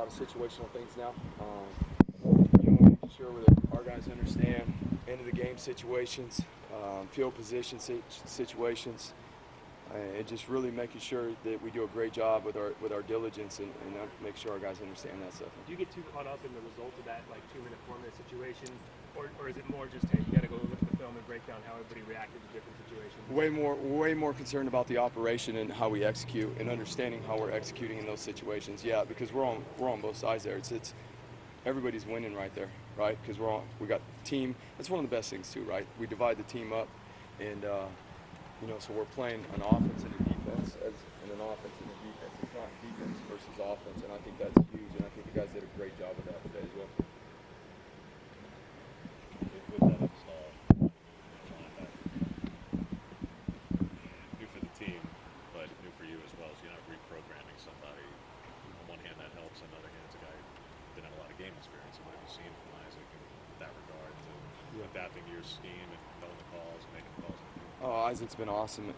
lot of situational things now. Making sure that our guys understand end of the game situations, field position situations, and just really making sure that we do a great job with our diligence and make sure our guys understand that stuff. Do you get too caught up in the result of that, like 2-minute, 4-minute situation, or is it more just, hey, you got to go look at the film and break down how everybody reacted to different situations? Way more concerned about the operation and how we execute and understanding how we're executing in those situations. Yeah, because we're on both sides there. It's everybody's winning right there, right? Because we got team. That's one of the best things too, right? We divide the team up, and so we're playing an offense and a defense and an offense and a defense. It's not defense versus offense, and I think that's huge. And I think the guys did a great job of that today as well. With that install, new for the team, but new for you as well. So you're not reprogramming somebody. On one hand, that helps. On the other hand, it's a guy who didn't have a lot of game experience. So what have you seen from Isaac in that regard to adapting to your scheme and knowing the calls and making calls? Oh, Isaac's been awesome.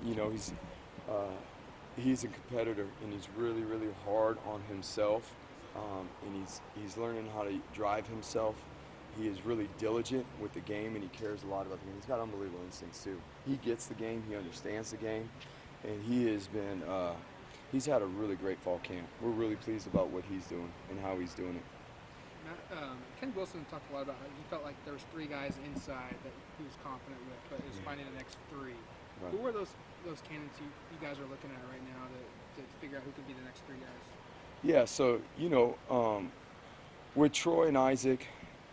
He's a competitor, and he's really hard on himself, and he's learning how to drive himself. He is really diligent with the game, and he cares a lot about the game. He's got unbelievable instincts too. He gets the game, he understands the game, and he has been. He's had a really great fall camp. We're really pleased about what he's doing and how he's doing it. Ken Wilson talked a lot about how he felt like there was 3 guys inside that he was confident with, but he was finding the next 3. Right. Who are those candidates you guys are looking at right now to figure out who could be the next 3 guys? Yeah, so with Troy and Isaac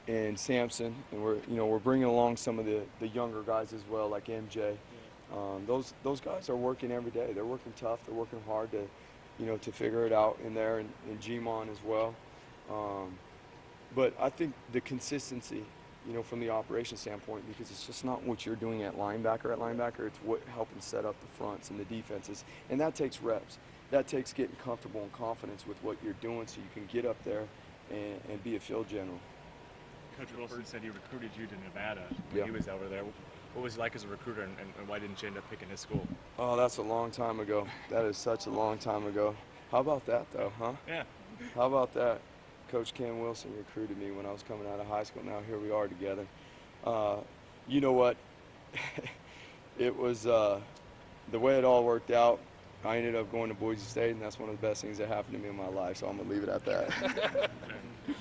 and Samson, and we're bringing along some of the younger guys as well, like MJ. Those guys are working every day. They're working tough. They're working hard to figure it out in there, and G-Mon as well. But I think the consistency, from the operation standpoint, because it's just not what you're doing at linebacker. It's what helping set up the fronts and the defenses, and that takes reps. That takes getting comfortable and confidence with what you're doing, so you can get up there and be a field general. Coach Wilson said he recruited you to Nevada when he was over there. What was it like as a recruiter, and why didn't you end up picking this school? Oh, that's a long time ago. That is such a long time ago. How about that, though, huh? Yeah. How about that? Coach Ken Wilson recruited me when I was coming out of high school. Now here we are together. You know what? It was the way it all worked out. I ended up going to Boise State, and that's one of the best things that happened to me in my life, so I'm going to leave it at that.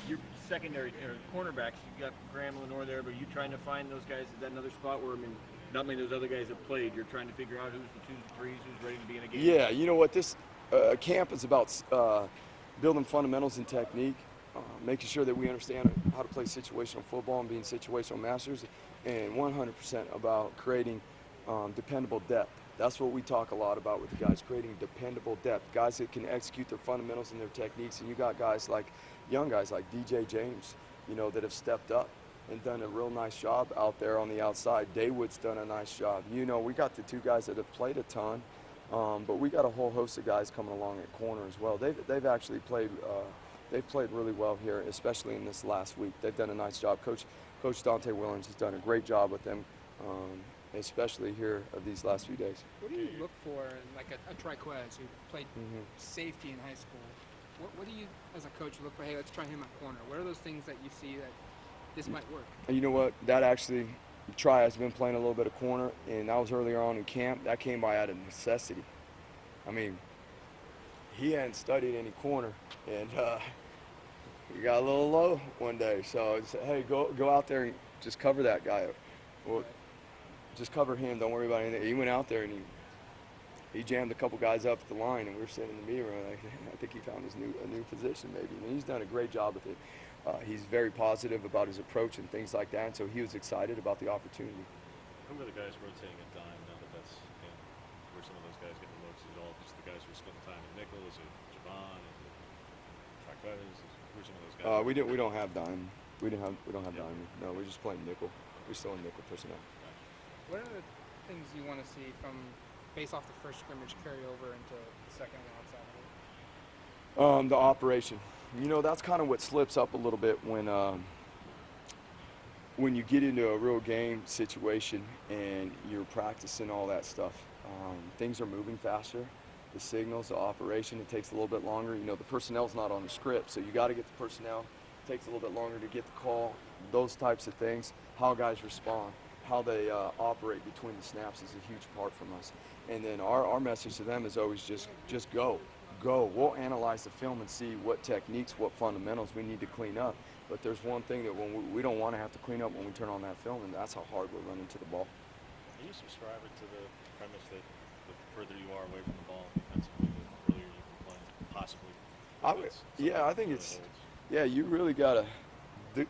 Your secondary cornerbacks, you got Graham and Lenore there, but you trying to find those guys? Is that another spot where, not many of those other guys have played? You're trying to figure out who's the 2s, 3s, who's ready to be in a game? Yeah, you know what? This camp is about building fundamentals and technique, making sure that we understand how to play situational football and being situational masters, and 100% about creating dependable depth. That's what we talk a lot about with the guys, creating dependable depth, guys that can execute their fundamentals and their techniques. And you got young guys like DJ James, that have stepped up and done a real nice job out there on the outside. Daywood's done a nice job. We got the 2 guys that have played a ton, but we got a whole host of guys coming along at corner as well. They've actually played. They've played really well here, especially in this last week. They've done a nice job. Coach Dante Williams has done a great job with them, especially here of these last few days. What do you look for in a Triquez who played safety in high school? What do you, as a coach, look for? Hey, let's try him at corner. What are those things that you see that this might work? You know what? That actually, Tri has been playing a little bit of corner, and that was earlier on in camp. That came by out of necessity. He hadn't studied any corner, and he got a little low one day. So I said, hey, go out there and just cover that guy. Well, just cover him. Don't worry about anything. He went out there and he jammed a couple guys up at the line, and we were sitting in the meeting room. I think he found a new position maybe. He's done a great job with it. He's very positive about his approach and things like that. And so he was excited about the opportunity. Who are the guys rotating at dime now that that's where some of those guys getting looks? Is it all just the guys who are spending time in nickel? Is it Javon? Is it Traquez? Who are some of those guys? We don't have dime. We don't have dime. No, we're just playing nickel. We're still in nickel personnel. What are the things you want to see from based off the first scrimmage carry over into the second and outside of it? The operation. That's kind of what slips up a little bit when you get into a real game situation and you're practicing all that stuff. Things are moving faster. the signals, the operation. It takes a little bit longer. You know, the personnel's not on the script, so you got to get the personnel. It takes a little bit longer to get the call. Those types of things, how guys respond, how they operate between the snaps is a huge part from us. And then our message to them is always just go. We'll analyze the film and see what techniques, what fundamentals we need to clean up. But there's one thing that when we don't want to have to clean up when we turn on that film, and that's how hard we're running to the ball. Are you subscribing to the premise that the further you are away from the ball defensively, the earlier you can play, possibly? Yeah, I think it's, yeah, you really got to,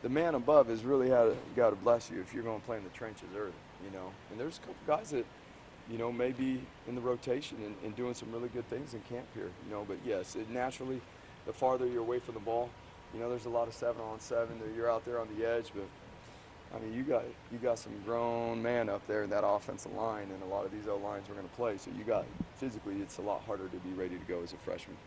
the man above has really got to bless you if you're going to play in the trenches early, you know. And there's a couple guys that, you know, may be in the rotation and doing some really good things in camp here, you know. But yes, naturally, the farther you're away from the ball, you know, there's a lot of 7-on-7 that you're out there on the edge. But I mean, you got some grown man up there in that offensive line, and a lot of these O lines are going to play. So you got physically, it's a lot harder to be ready to go as a freshman.